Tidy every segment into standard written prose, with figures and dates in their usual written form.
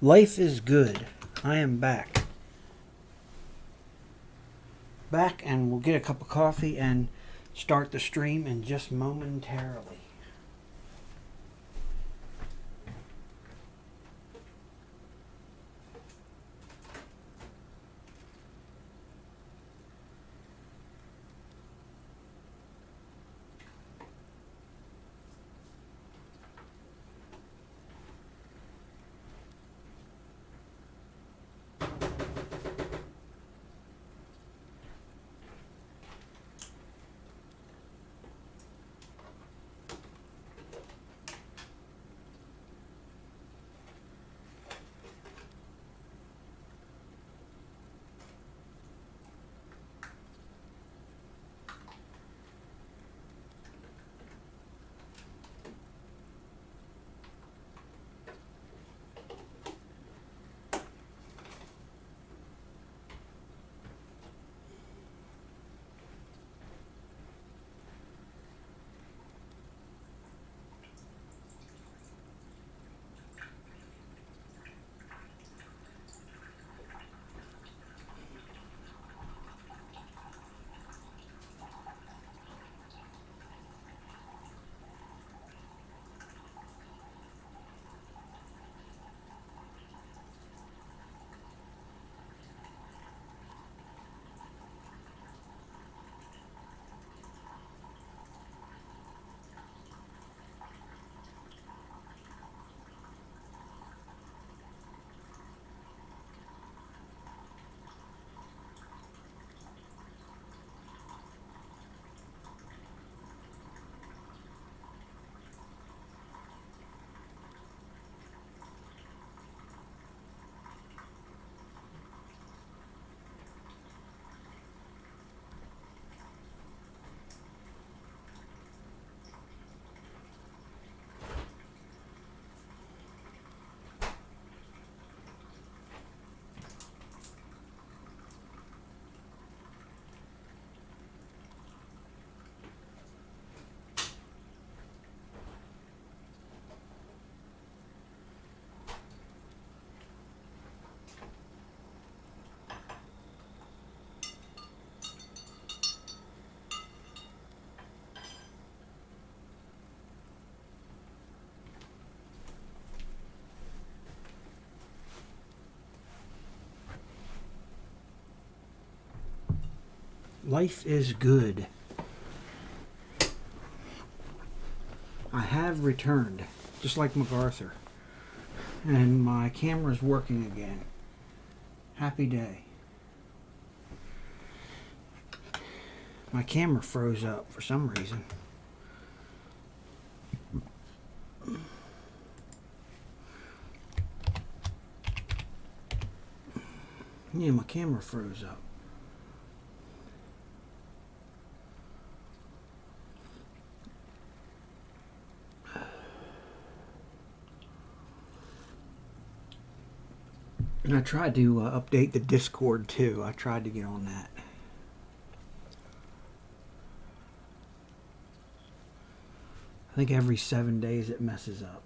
Life is good. I am back. Back, and we'll get a cup of coffee and start the stream in just momentarily. Life is good. I have returned, just like MacArthur. And my camera's working again. Happy day. My camera froze up for some reason. Yeah, my camera froze up. And I tried to update the Discord too. I tried to get on that. I think every 7 days it messes up.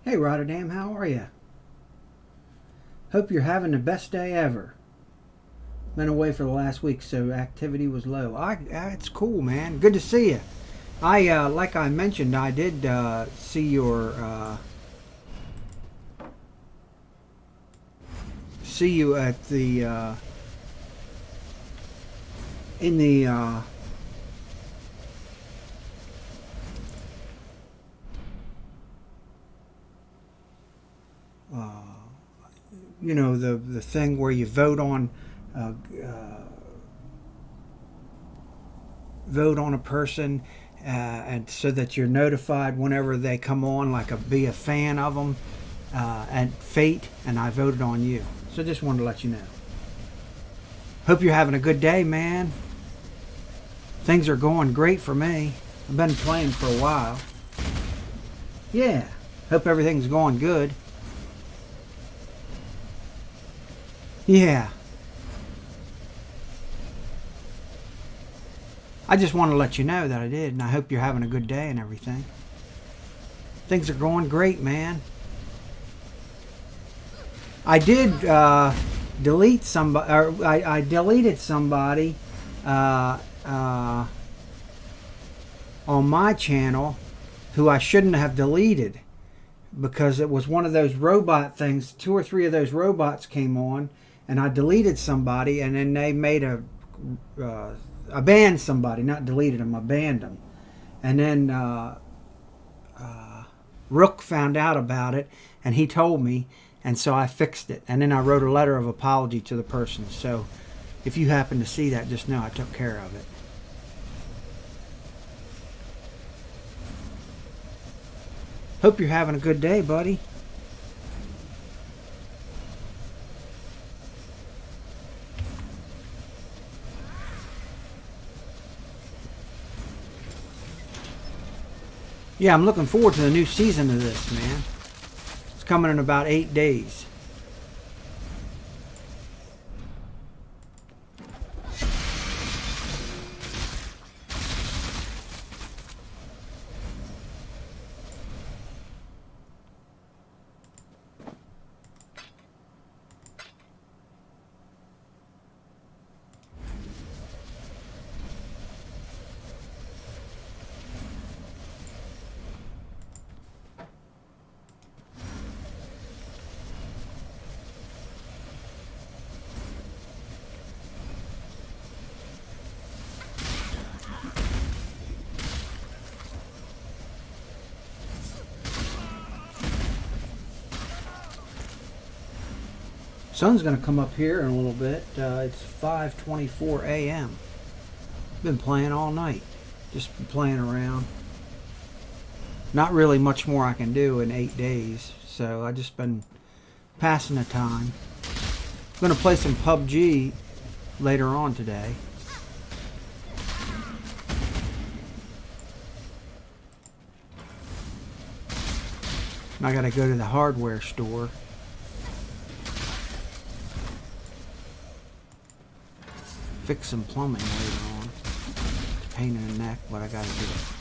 Hey Rotterdam, how are you? Hope you're having the best day ever. Been away for the last week, so activity was low. It's cool, man. Good to see you. Like I mentioned, I did see you at the in the you know, the thing where you uh, uh, vote on a person, and so that you're notified whenever they come on, like be a fan of them, and Fate, and I voted on you. So just wanted to let you know. Hope you're having a good day, man. Things are going great for me. I've been playing for a while. Yeah. Hope everything's going good. Yeah. I just want to let you know that I did, and I hope you're having a good day and everything. Things are going great, man. I did delete somebody, or I deleted somebody uh, uh, on my channel who I shouldn't have deleted, because it was one of those robot things. 2 or 3 of those robots came on, and I deleted somebody, and then they made I banned somebody, not deleted them, I banned them. And then Rook found out about it, and he told me, and so I fixed it. And then I wrote a letter of apology to the person. So if you happen to see that, just know I took care of it. Hope you're having a good day, buddy. Yeah, I'm looking forward to the new season of this, man. It's coming in about 8 days. Sun's going to come up here in a little bit. It's 5:24 a.m. Been playing all night. Just been playing around. Not really much more I can do in 8 days, so I just been passing the time. I'm going to play some PUBG later on today. I got to go to the hardware store. Fix some plumbing later on. It's a pain in the neck, but I got to do it.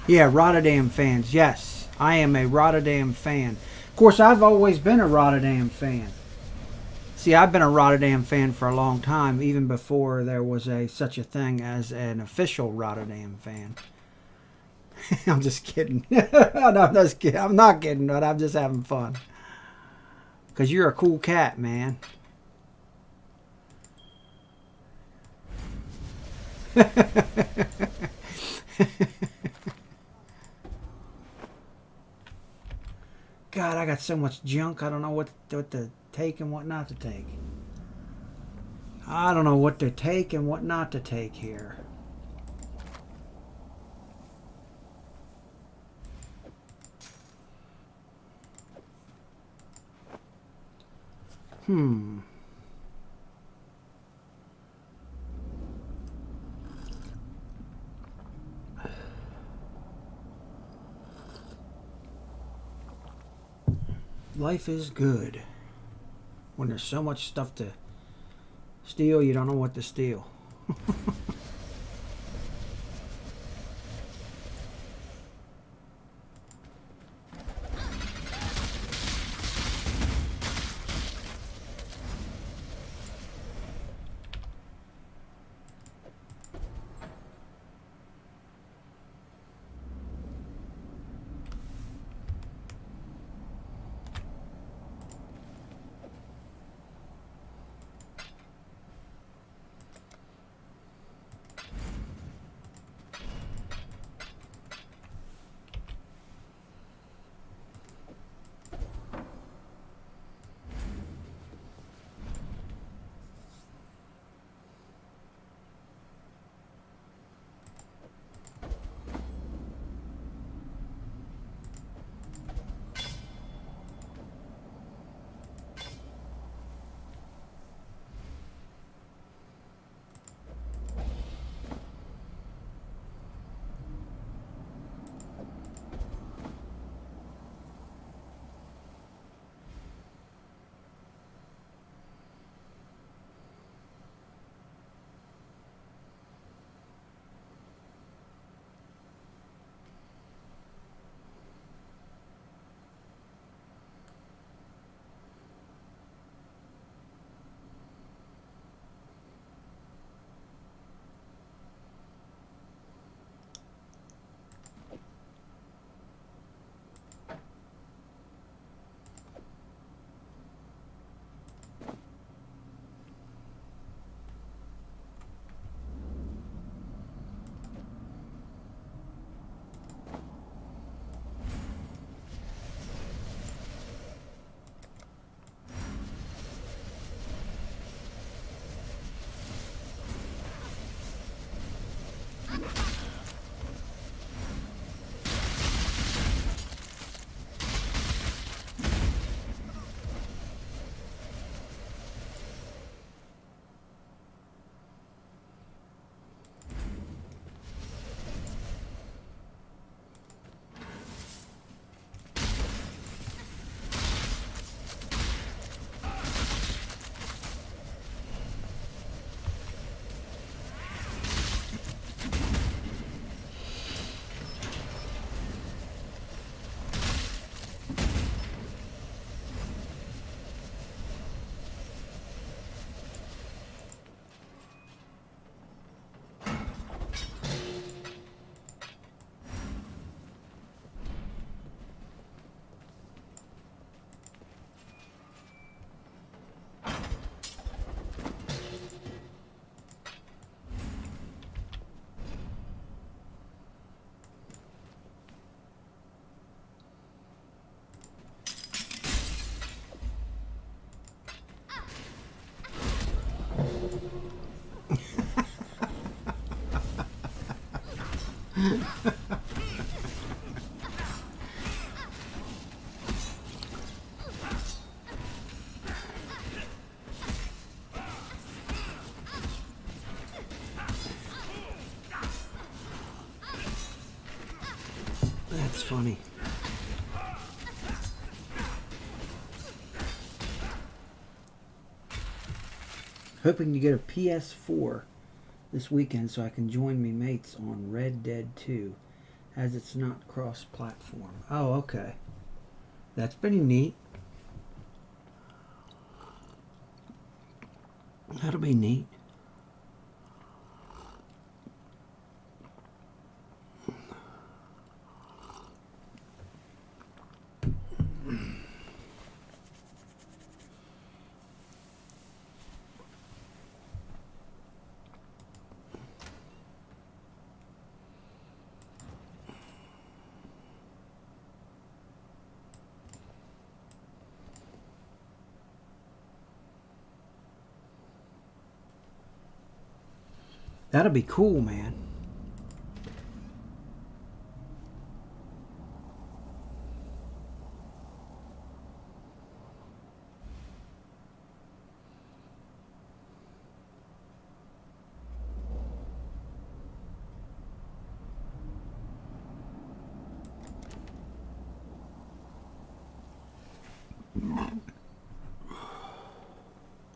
Yeah, Rotterdam fans. Yes, I am a Rotterdam fan. Of course, I've always been a Rotterdam fan. See, I've been a Rotterdam fan for a long time, even before there was such a thing as an official Rotterdam fan. I'm just kidding. No, I'm just kidding. I'm not kidding, but I'm just having fun. Because you're a cool cat, man. God, I got so much junk. I don't know what to take and what not to take. I don't know what to take and what not to take here. Hmm. Life is good. When there's so much stuff to steal, you don't know what to steal. That's funny. Hoping to get a PS4 this weekend so I can join me mates on Red Dead 2, as it's not cross-platform. Oh, okay. That's pretty neat. That'll be neat. That'll be cool, man.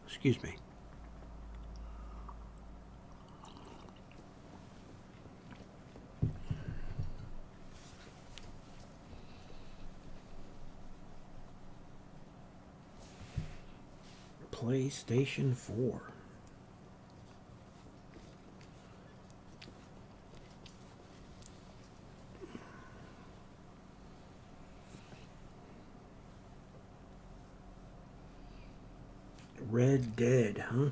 Excuse me. PlayStation 4. Red Dead, huh?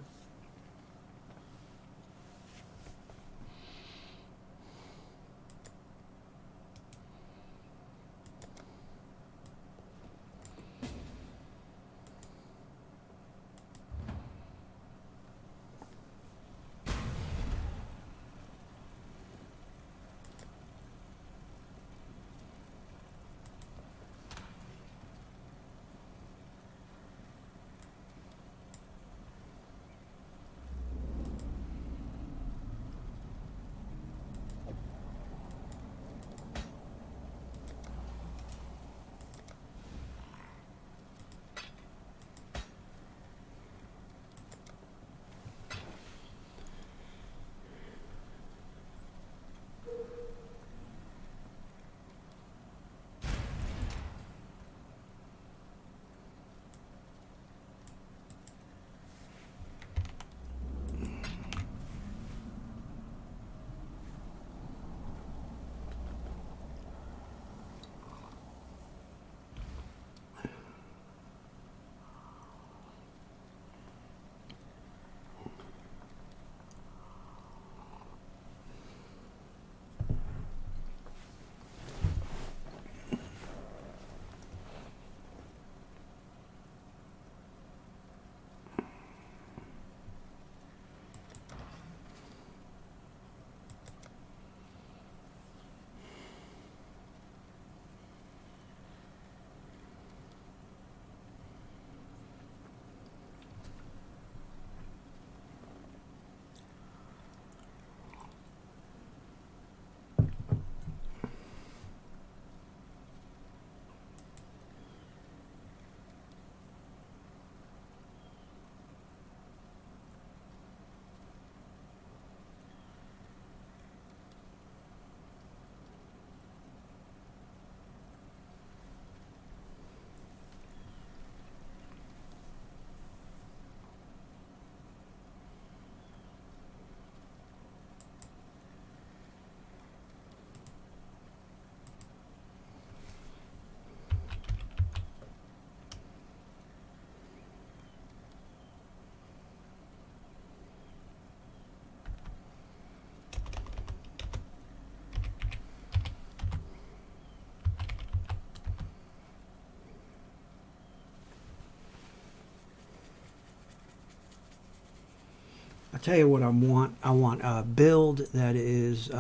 I tell you what I want. I want a build that is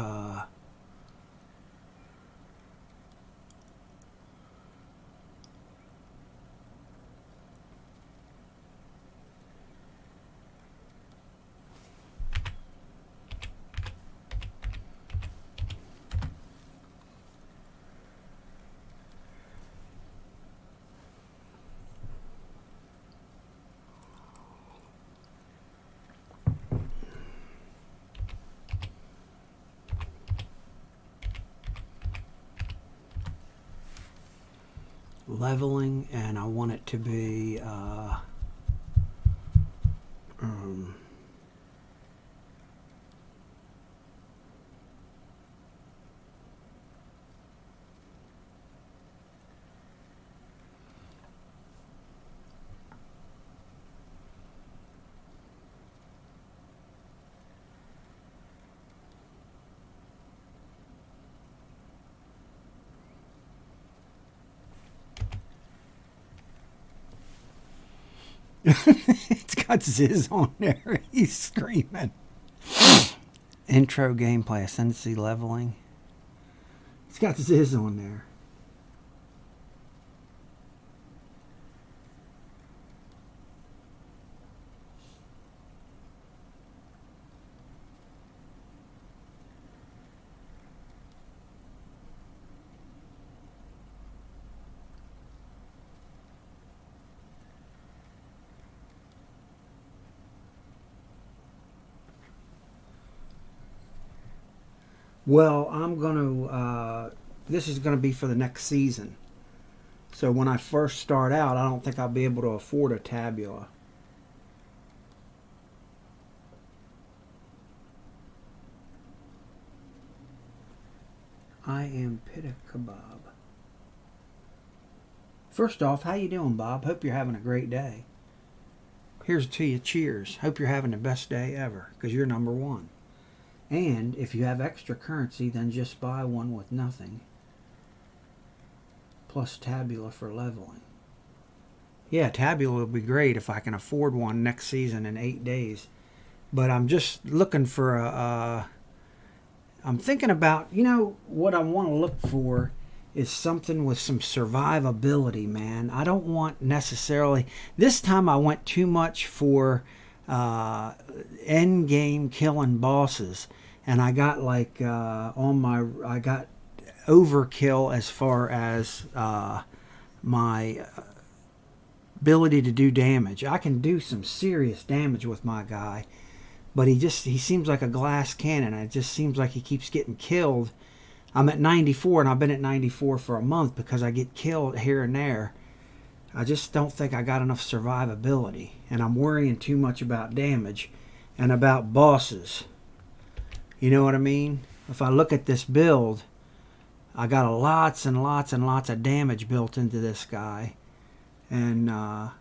leveling, and I want it to be um, it's got Ziz on there. He's screaming. Intro gameplay, ascendancy leveling. It's got Ziz on there. Well, I'm going to, this is going to be for the next season. So when I first start out, I don't think I'll be able to afford a tabula. I am Pita Kebab. First off, how you doing, Bob? Hope you're having a great day. Here's to you, cheers. Hope you're having the best day ever, because you're number one. And if you have extra currency, then just buy one with nothing. Plus tabula for leveling. Yeah, tabula would be great if I can afford one next season in 8 days. But I'm just looking for I'm thinking about, you know, what I want to look for is something with some survivability, man. I don't want necessarily... This time I went too much for end game killing bosses. And I got like I got overkill as far as my ability to do damage. I can do some serious damage with my guy, but he seems like a glass cannon. It just seems like he keeps getting killed. I'm at 94, and I've been at 94 for a month because I get killed here and there. I just don't think I got enough survivability, and I'm worrying too much about damage and about bosses. You know what I mean? If I look at this build, I got lots and lots and lots of damage built into this guy. And I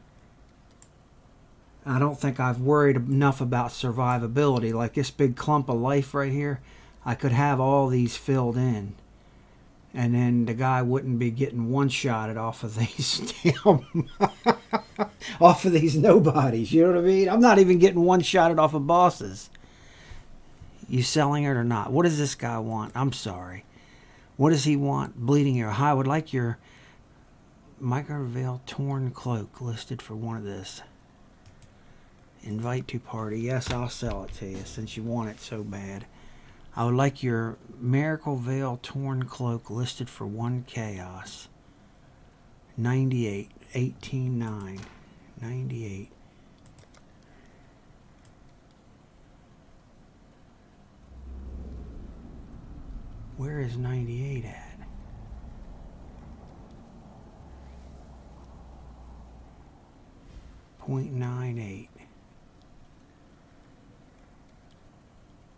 don't think I've worried enough about survivability. Like this big clump of life right here, I could have all these filled in. And then the guy wouldn't be getting one-shotted off of these off of these nobodies. You know what I mean? I'm not even getting one-shotted off of bosses. You selling it or not? What does this guy want? I'm sorry. What does he want? Bleeding ear. I would like your microveil torn cloak listed for one of this. Invite to party. Yes, I'll sell it to you since you want it so bad. I would like your miracle veil torn cloak listed for 1 chaos. 98. 18.9. 98. Where is 98 at? .98.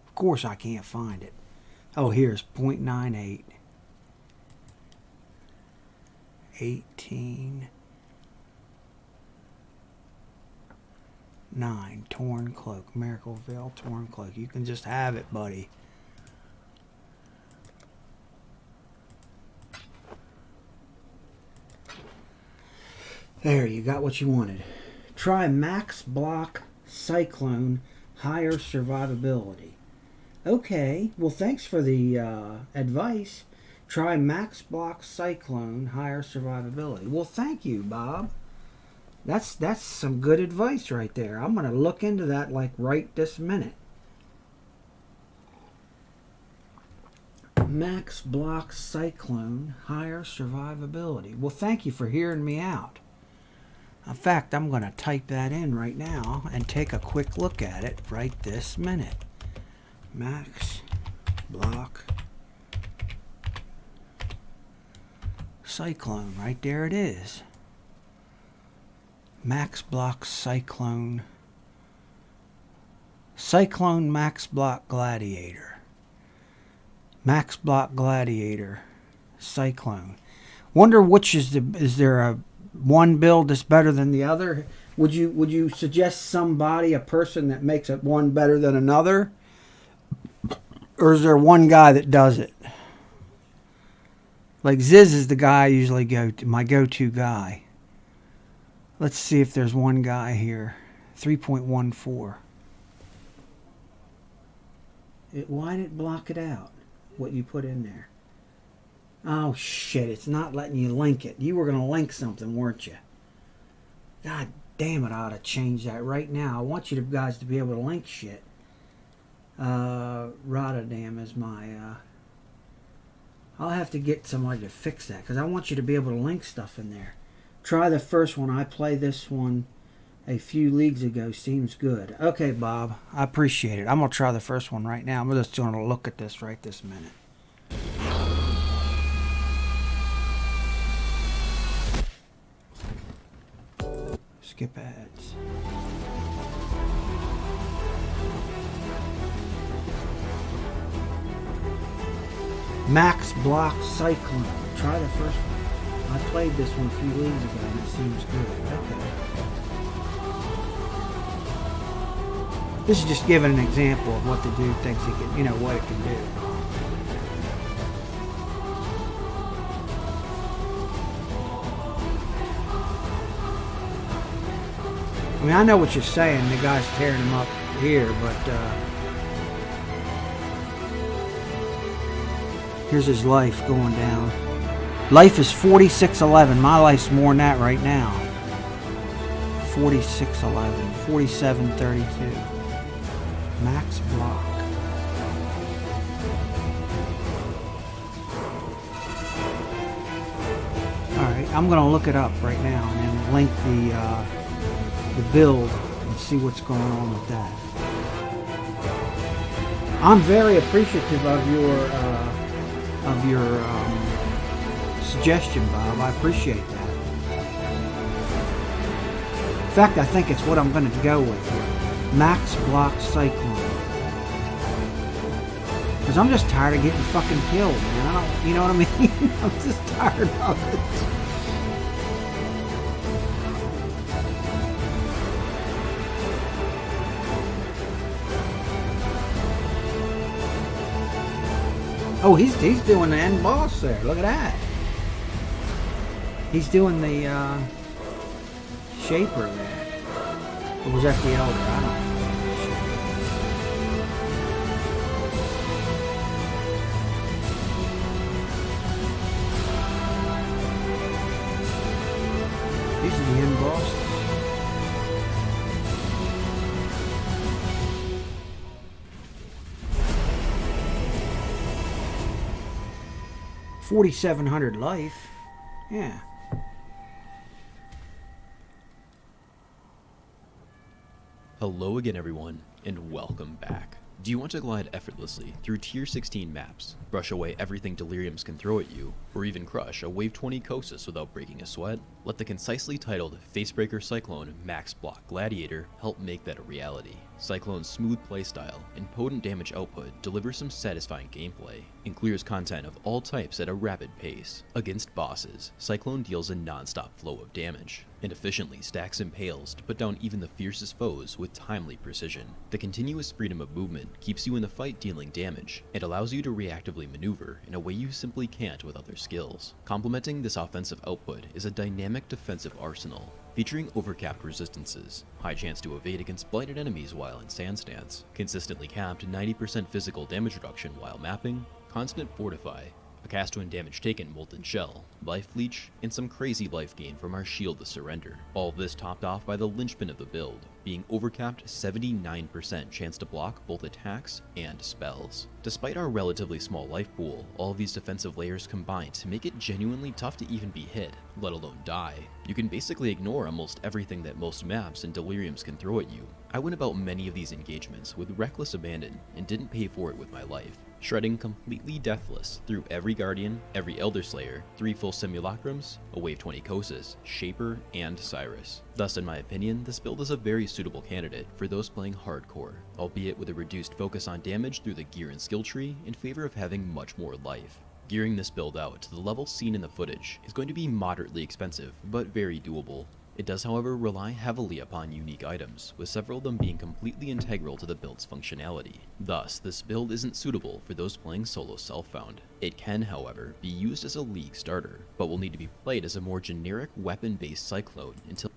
Of course I can't find it. Oh, here's .98. 18.9. Torn cloak. Miracle veil torn cloak. You can just have it, buddy. There, you got what you wanted. Try Max Block Cyclone, higher survivability. Okay, well thanks for the advice. Try Max Block Cyclone, higher survivability. Well, thank you, Bob. That's some good advice right there. I'm going to look into that like right this minute. Max Block Cyclone, higher survivability. Well, thank you for hearing me out. In fact, I'm going to type that in right now and take a quick look at it right this minute. Max Block Cyclone. Right there it is. Max Block Cyclone. Cyclone Max Block Gladiator. Max Block Gladiator. Cyclone. Wonder which is there a one build that's better than the other? Would you suggest somebody, a person that makes it one better than another? Or is there one guy that does it? Like Ziz is the guy I usually my go-to guy. Let's see if there's one guy here. 3.14. Why did it block it out? What you put in there? Oh shit! It's not letting you link it. You were gonna link something, weren't you? God damn it! I ought to change that right now. I want you guys to be able to link shit. Rotterdam is my. I'll have to get somebody to fix that because I want you to be able to link stuff in there. Try the first one. I played this one a few leagues ago. Seems good. Okay, Bob. I appreciate it. I'm going to try the first one right now. I'm just going to look at this right this minute. Skip ads. Max Block Cyclone. Try the first one. I played this one a few leagues ago and it seems good. Okay. This is just giving an example of what the dude thinks he can, what it can do. I mean, I know what you're saying. The guy's tearing him up here, but here's his life going down. Life is 4611. My life's more than that right now. 4611. 4732. Max block. Alright, I'm going to look it up right now and then link the build and see what's going on with that. I'm very appreciative of your suggestion, Bob. I appreciate that. In fact, I think it's what I'm going to go with here. Max Block Cyclone. Because I'm just tired of getting fucking killed, man. You know what I mean? I'm just tired of it. Oh, he's doing the end boss there. Look at that. He's doing the Shaper there. Or was that the Elder? I don't know. These are the end bosses. $4,700 life. Yeah. Hello again, everyone, and welcome back. Do you want to glide effortlessly through Tier 16 maps, brush away everything Deliriums can throw at you, or even crush a Wave 20 Kosis without breaking a sweat? Let the concisely titled Facebreaker Cyclone Max Block Gladiator help make that a reality. Cyclone's smooth playstyle and potent damage output deliver some satisfying gameplay, and clears content of all types at a rapid pace. Against bosses, Cyclone deals a non-stop flow of damage, and efficiently stacks impales to put down even the fiercest foes with timely precision. The continuous freedom of movement keeps you in the fight dealing damage, and allows you to reactively maneuver in a way you simply can't with other skills. Complementing this offensive output is a dynamic defensive arsenal, featuring overcapped resistances, high chance to evade against blighted enemies while in sand stance, consistently capped 90% physical damage reduction while mapping, constant fortify, a cast when damage taken molten shell, life leech, and some crazy life gain from our shield to surrender. All of this topped off by the linchpin of the build, being overcapped 79% chance to block both attacks and spells. Despite our relatively small life pool, all of these defensive layers combine to make it genuinely tough to even be hit, let alone die. You can basically ignore almost everything that most maps and Deliriums can throw at you. I went about many of these engagements with reckless abandon and didn't pay for it with my life, shredding completely deathless through every Guardian, every Elder Slayer, 3 full Simulacrums, a Wave 20 Kosis, Shaper, and Cyrus. Thus, in my opinion, this build is a very suitable candidate for those playing hardcore, albeit with a reduced focus on damage through the gear and skill tree in favor of having much more life. Gearing this build out to the level seen in the footage is going to be moderately expensive, but very doable. It does, however, rely heavily upon unique items, with several of them being completely integral to the build's functionality. Thus, this build isn't suitable for those playing solo self-found. It can, however, be used as a league starter, but will need to be played as a more generic weapon-based Cyclone until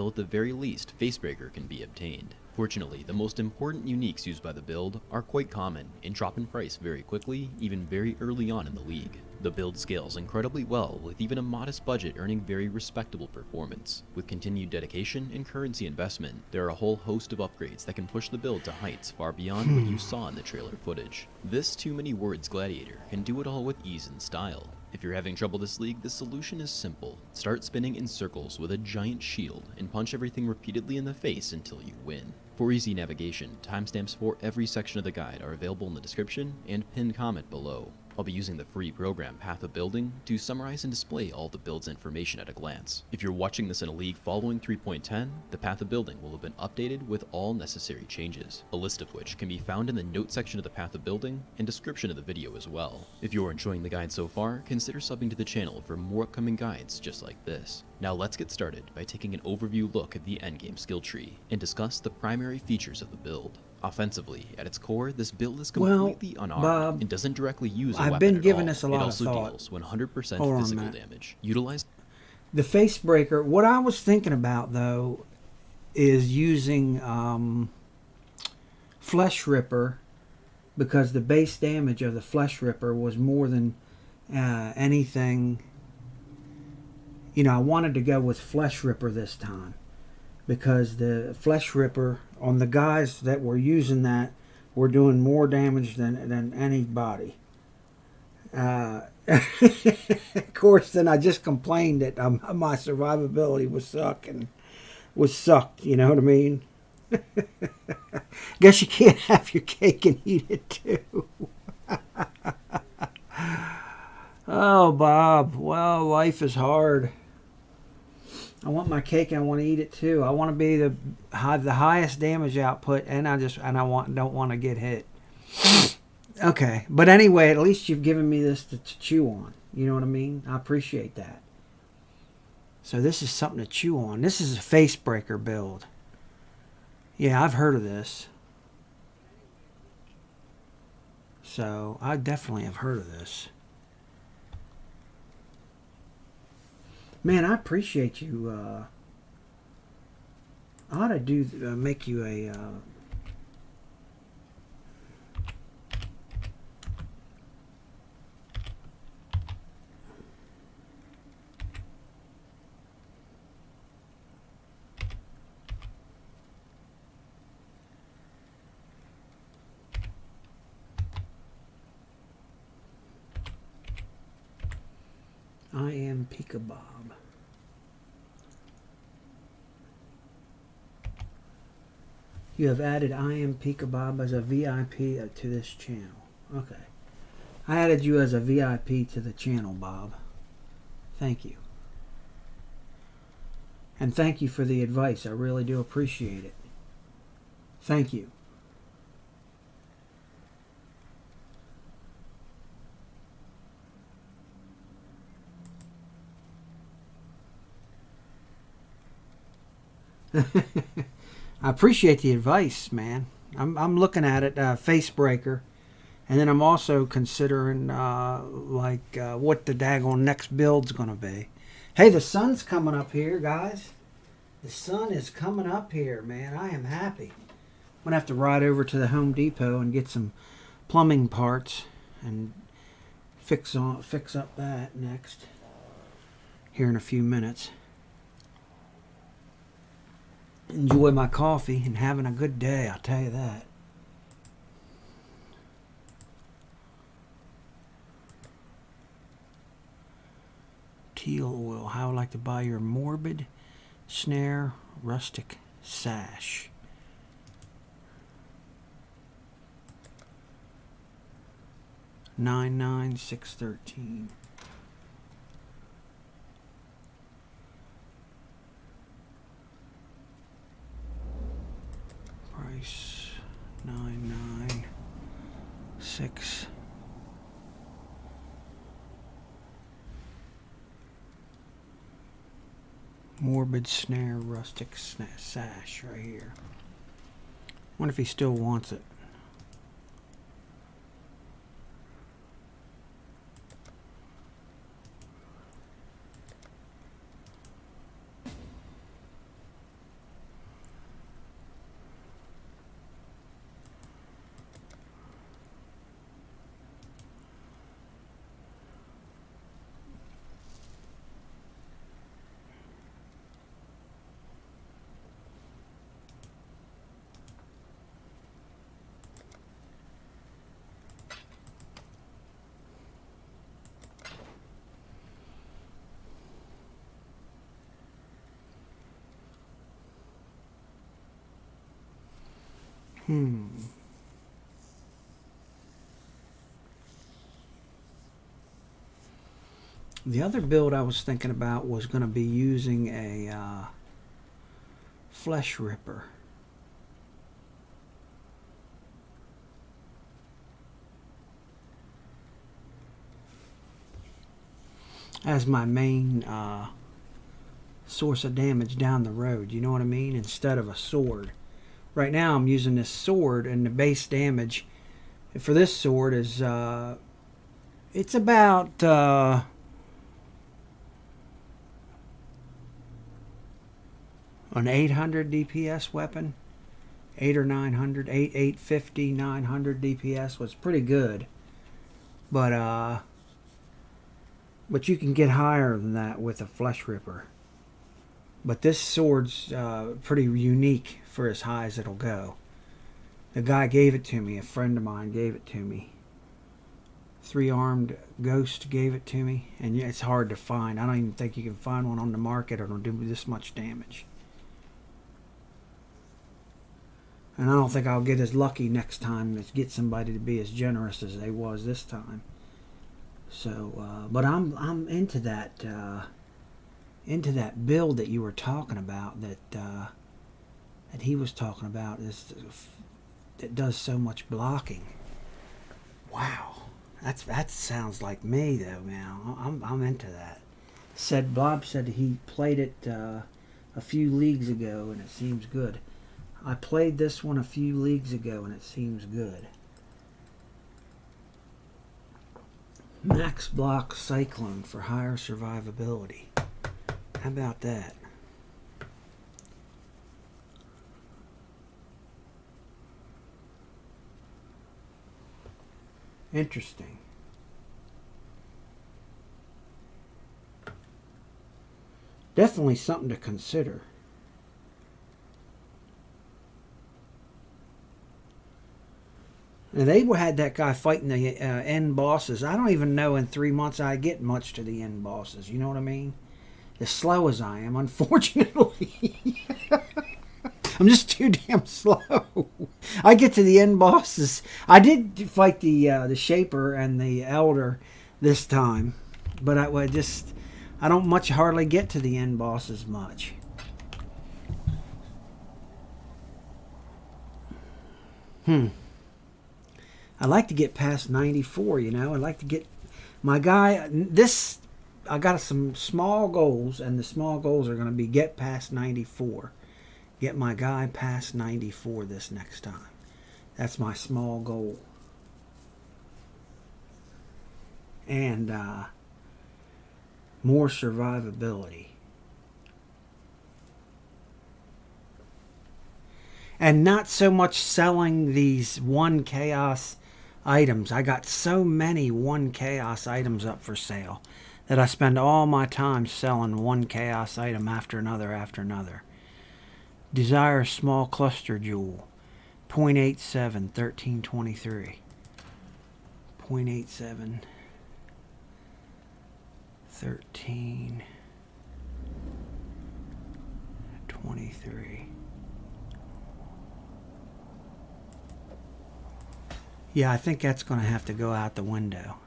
at the very least, Facebreaker can be obtained. Fortunately, the most important uniques used by the build are quite common and drop in price very quickly, even very early on in the league. The build scales incredibly well, with even a modest budget earning very respectable performance. With continued dedication and currency investment, there are a whole host of upgrades that can push the build to heights far beyond what you saw in the trailer footage. This too many words gladiator can do it all with ease and style. If you're having trouble this league, the solution is simple. Start spinning in circles with a giant shield and punch everything repeatedly in the face until you win. For easy navigation, timestamps for every section of the guide are available in the description and pinned comment below. I'll be using the free program Path of Building to summarize and display all the build's information at a glance. If you're watching this in a league following 3.10, the Path of Building will have been updated with all necessary changes, a list of which can be found in the note section of the Path of Building and description of the video as well. If you're enjoying the guide so far, consider subbing to the channel for more upcoming guides just like this. Now let's get started by taking an overview look at the endgame skill tree and discuss the primary features of the build. Offensively, at its core, this build is completely unarmed Bob, and doesn't directly use a I've weapon been at giving all. this a lot It of also thought. deals 100% Hold on a physical minute. damage. Utilize The Facebreaker, what I was thinking about, though, is using Flesh Ripper, because the base damage of the Flesh Ripper was more than anything. You know, I wanted to go with Flesh Ripper this time, because the Flesh Ripper, on the guys that were using that, were doing more damage than anybody. Of course, then I just complained that my survivability was sucked. You know what I mean? Guess you can't have your cake and eat it too. Oh, Bob. Well, life is hard. I want my cake and I want to eat it too. I want to be the highest damage output, and I don't want to get hit. Okay, but anyway, at least you've given me this to chew on. You know what I mean? I appreciate that. So this is something to chew on. This is a Facebreaker build. Yeah, I've heard of this. So I definitely have heard of this. Man, I appreciate you. I ought to make you a... I am Peekabob. You have added I am Peekabob as a VIP to this channel. Okay. I added you as a VIP to the channel, Bob. Thank you. And thank you for the advice. I really do appreciate it. Thank you. I appreciate the advice, man. I'm looking at it, Facebreaker, and then I'm also considering what the daggone next build's gonna be. Hey, the sun's coming up here, guys. The sun is coming up here, man. I am happy. I'm gonna have to ride over to the Home Depot and get some plumbing parts and fix up that next here in a few minutes. Enjoy my coffee and having a good day, I'll tell you that. Teal oil. How I would like to buy your morbid snare rustic sash. $99613. Price $996. Morbid snare rustic sash right here. Wonder if he still wants it. The other build I was thinking about was going to be using a flesh ripper. As my main source of damage down the road, you know what I mean? Instead of a sword. Right now I'm using this sword, and the base damage for this sword is it's about an 800 DPS weapon. 8 or 900, 850, 900 DPS was pretty good. But you can get higher than that with a flesh ripper. But this sword's pretty unique for as high as it'll go. The guy gave it to me. A friend of mine gave it to me. 3-armed ghost gave it to me. And yeah, it's hard to find. I don't even think you can find one on the market that'll do this much damage. And I don't think I'll get as lucky next time to get somebody to be as generous as they was this time. So, but I'm into that build that you were talking about, that he was talking about, that does so much blocking. Wow, that sounds like me though, man. I'm into that. Bob said he played it a few leagues ago, and it seems good. I played this one a few leagues ago, and it seems good. Max block Cyclone for higher survivability. How about that? Interesting. Definitely something to consider. And they had that guy fighting the end bosses. I don't even know in 3 months I get much to the end bosses. You know what I mean? As slow as I am, unfortunately. I'm just too damn slow. I get to the end bosses. I did fight the Shaper and the Elder this time. But I don't hardly get to the end bosses much. I like to get past 94, you know. I like to get my guy. I got some small goals, and the small goals are going to be get past 94. Get my guy past 94 this next time. That's my small goal. And more survivability. And not so much selling these 1 chaos items. I got so many 1 chaos items up for sale that I spend all my time selling 1 chaos item after another after another. Desire small cluster jewel, 0.87, 1323. 0.87, 1323. Yeah, I think that's going to have to go out the window.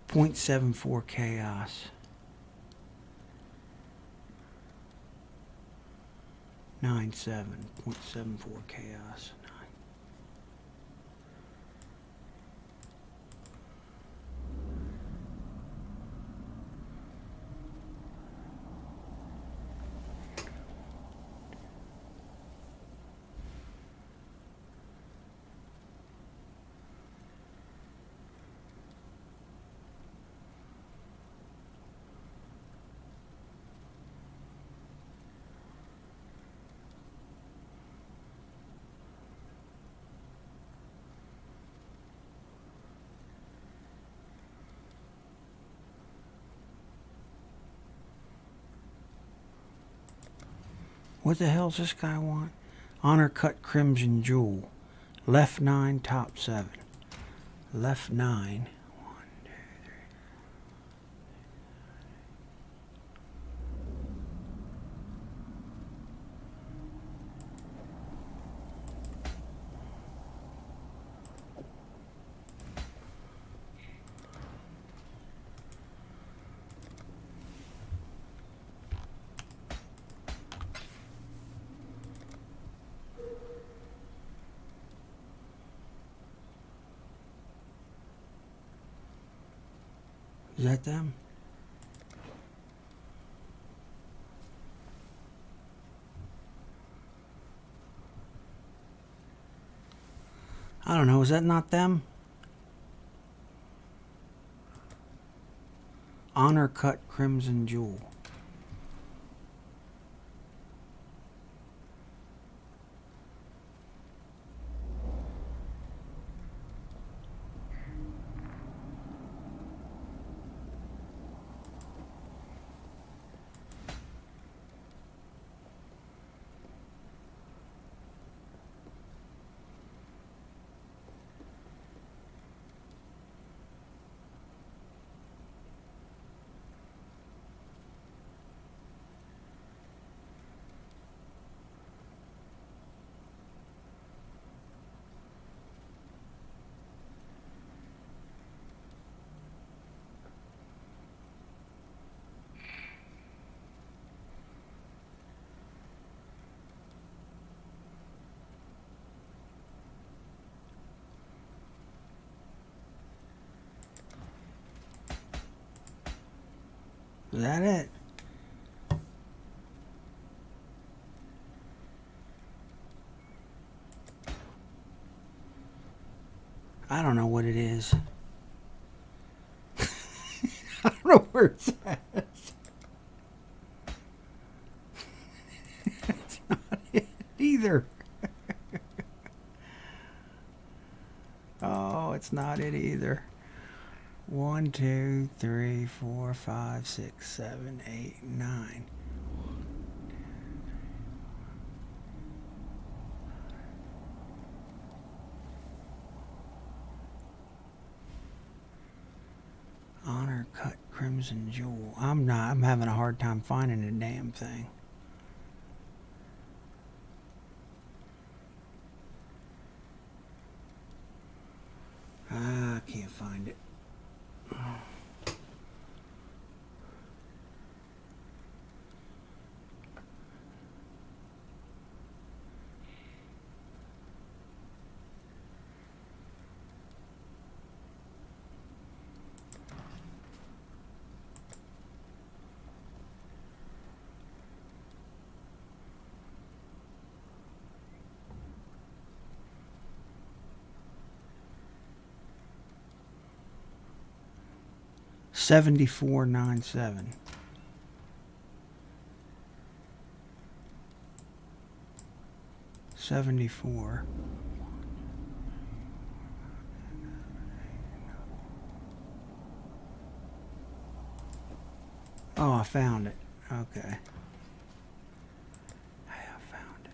.74 chaos. 97.74 chaos. What the hell's this guy want? Honor cut crimson jewel. Left 9, top 7. Left 9. Is that them? I don't know. Is that not them? Honor cut crimson jewel. Is that it? I don't know what it is. I don't know where it's at. It's not it either. Oh, it's not it either. 1, 2, 3, 4, 5, 6, 7, 8, 9. Honor cut crimson jewel. I'm having a hard time finding the damn thing. I can't find it. 7497. $74. Oh, I found it. Okay. I found it.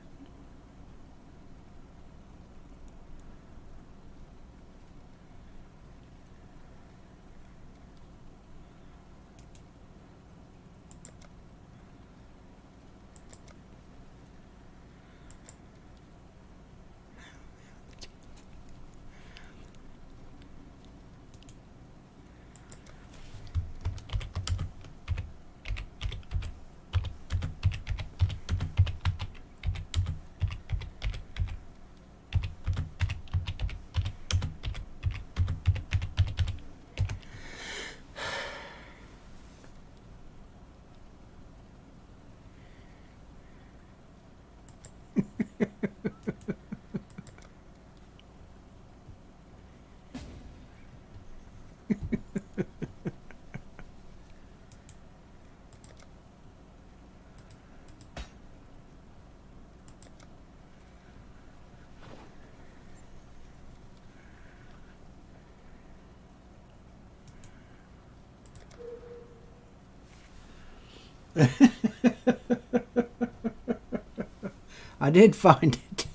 I did find it.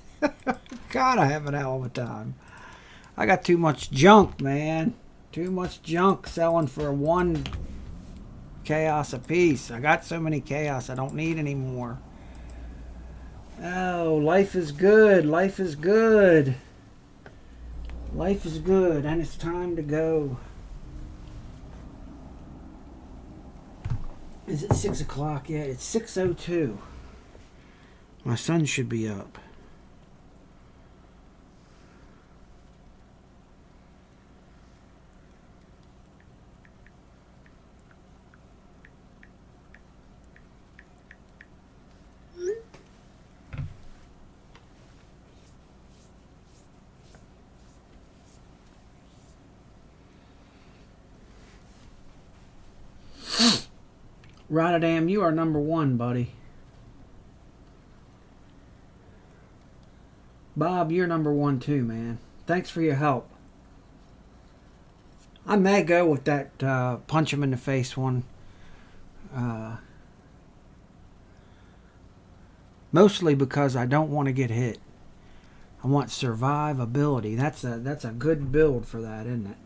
God, I have an hell of a time. I got too much junk, man. Too much junk selling for one chaos a piece. I got so many chaos I don't need anymore. Oh, life is good. Life is good. Life is good, and it's time to go. Is it 6 o'clock yet? It's 6:02. My son should be up. Rotterdam, you are number one, buddy. Bob, you're number one too, man. Thanks for your help. I may go with that punch him in the face one. Mostly because I don't want to get hit. I want survivability. That's a good build for that, isn't it?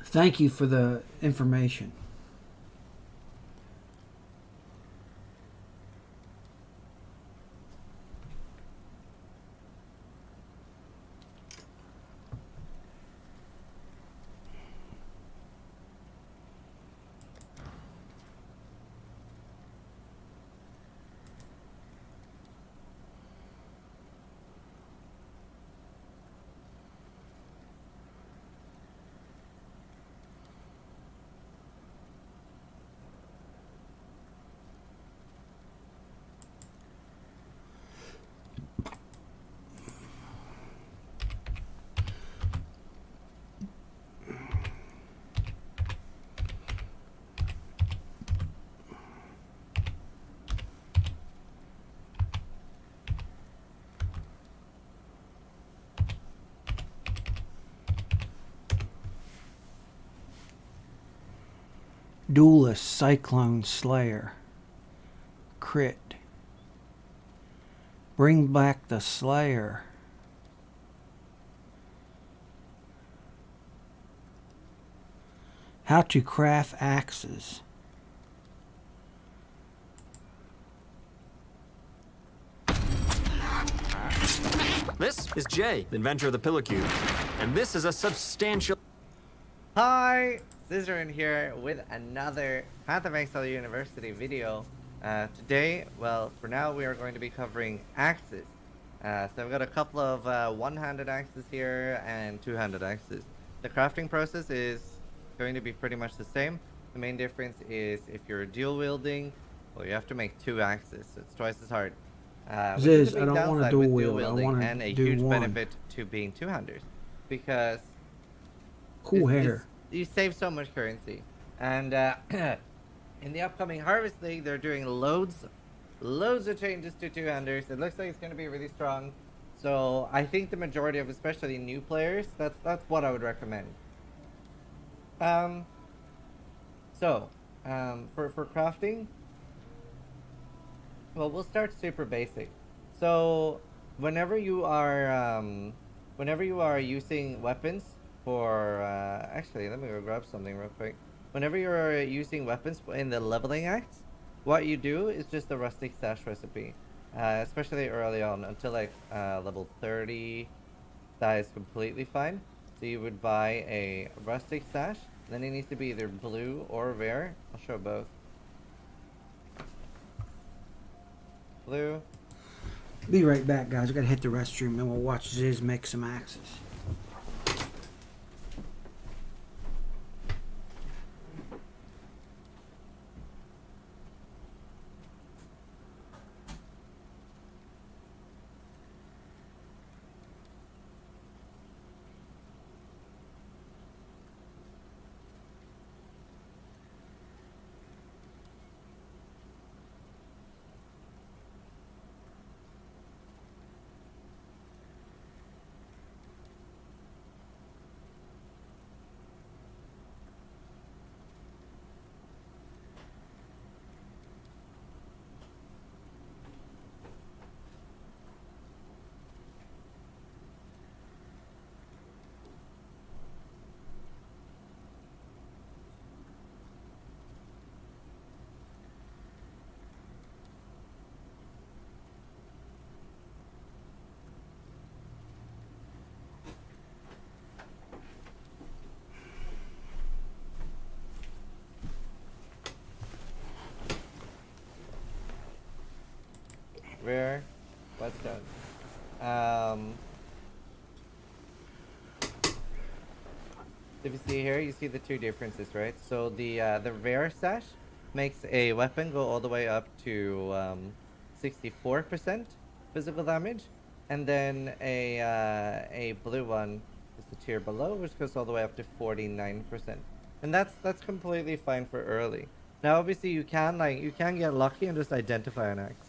Thank you for the information. Duelist, Cyclone, Slayer. Crit. Bring back the Slayer. How to craft axes. This is Jay, inventor of the Pillow Cube, and this is a substantial... Hi, Scissorin here with another Path of Exile University video. Today, well, for now we are going to be covering axes. So I've got a couple of one-handed axes here and two-handed axes. The crafting process is going to be pretty much the same. The main difference is if you're dual wielding, well, you have to make two axes, so it's twice as hard. Which is a big I don't want to downside dual with wield. I want to and a do huge one. benefit to being two-handers, because Cool hair. you save so much currency. And in the upcoming Harvest League, they're doing loads of changes to two-handers. It looks like it's going to be really strong. So I think the majority of, especially new players, that's what I would recommend. For crafting, well, we'll start super basic. So whenever you are using weapons for actually, let me go grab something real quick. Whenever you're using weapons in the leveling act, what you do is just the rustic stash recipe, especially early on until like level 30. That is completely fine. So you would buy a rustic stash, then it needs to be either blue or rare. I'll show both. Blue. Be right back, guys. I gotta hit the restroom, then we'll watch Ziz make some axes. rare. What's done? If you see here, you see the two differences, right? So the rare sash makes a weapon go all the way up to 64% physical damage, and then a blue one is the tier below, which goes all the way up to 49%, and that's completely fine for early. Now, obviously, you can get lucky and just identify an axe,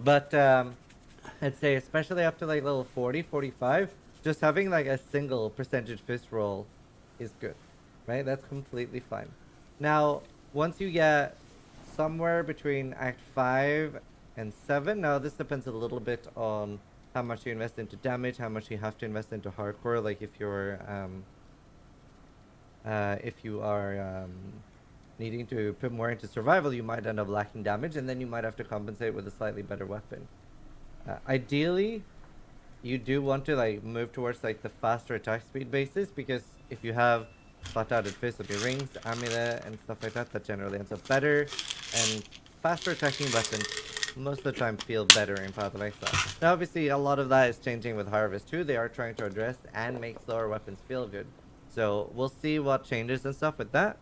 but I'd say especially up to like level 40, 45, just having like a single percentage fist roll is good, right? That's completely fine. Now, once you get somewhere between Act 5 and 7, now this depends a little bit on how much you invest into damage, how much you have to invest into hardcore. Like if you are needing to put more into survival, you might end up lacking damage, and then you might have to compensate with a slightly better weapon. Ideally, you do want to like move towards like the faster attack speed basis, because if you have flat-outed fist with your rings, amulet, and stuff like that, that generally ends up better. And faster attacking weapons most of the time feel better in Path of Exile. Now, obviously, a lot of that is changing with Harvest too. They are trying to address and make slower weapons feel good. So we'll see what changes and stuff with that.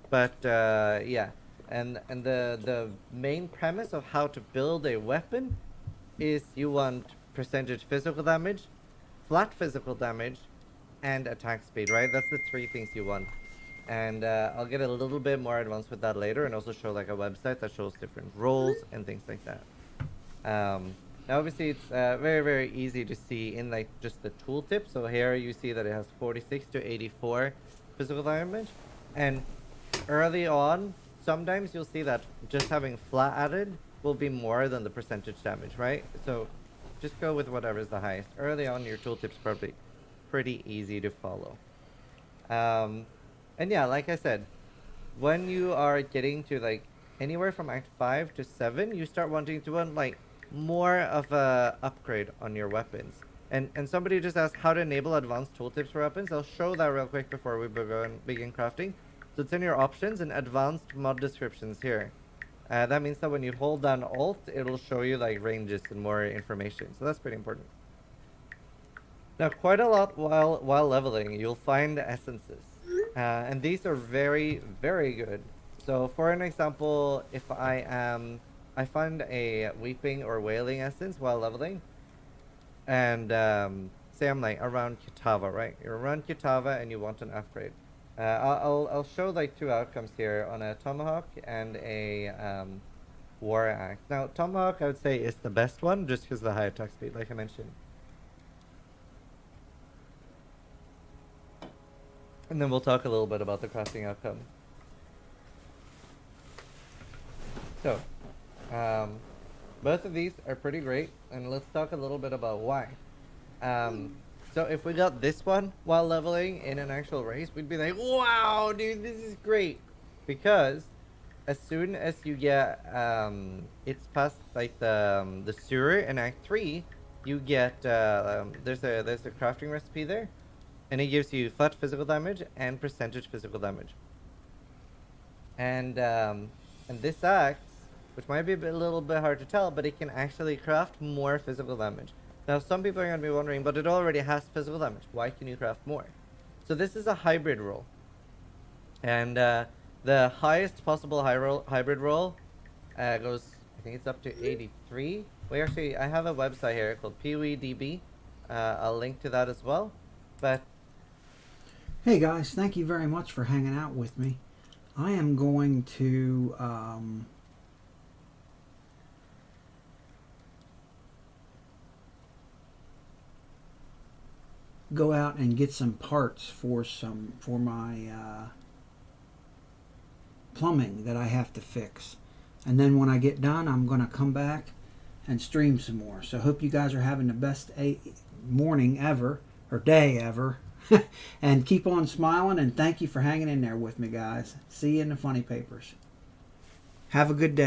But yeah, and the main premise of how to build a weapon is you want percentage physical damage, flat physical damage, and attack speed, right? That's the three things you want. And I'll get a little bit more advanced with that later, and also show like a website that shows different roles and things like that. Now obviously it's very, very easy to see in like just the tooltip. So here you see that it has 46 to 84 physical damage, and early on sometimes you'll see that just having flat added will be more than the percentage damage, right? So just go with whatever is the highest. Early on, your tooltip's probably pretty easy to follow. And yeah, like I said, when you are getting to like anywhere from Act 5 to 7, you start wanting to want like more of a upgrade on your weapons. And somebody just asked how to enable advanced tooltips for weapons. I'll show that real quick before we begin crafting. So it's in your options and advanced mod descriptions here. That means that when you hold down Alt, it'll show you like ranges and more information. So that's pretty important. Now, quite a lot while leveling, you'll find essences. And these are very, very good. So for an example, if I find a weeping or wailing essence while leveling, and say I'm like around Kitava, right? You're around Kitava and you want an upgrade. I'll show like two outcomes here on a Tomahawk and a War Axe. Now, Tomahawk I would say is the best one just because of the high attack speed, like I mentioned. And then we'll talk a little bit about the crafting outcome. So, both of these are pretty great, and let's talk a little bit about why. So if we got this one while leveling in an actual race, we'd be like, wow, dude, this is great. Because as soon as you get, it's past like the sewer in Act 3, you get, there's a crafting recipe there. And it gives you flat physical damage and percentage physical damage. And this axe, which might be a little bit hard to tell, but it can actually craft more physical damage. Now, some people are going to be wondering, but it already has physical damage. Why can you craft more? So this is a hybrid roll. And the highest possible hybrid roll goes, I think it's up to 83. We actually, I have a website here called PWDB. I'll link to that as well. But hey guys, thank you very much for hanging out with me. I am going to go out and get some parts for my plumbing that I have to fix, and then when I get done, I'm going to come back and stream some more. So hope you guys are having the best morning ever, or day ever. And keep on smiling, and thank you for hanging in there with me, guys. See you in the funny papers. Have a good day.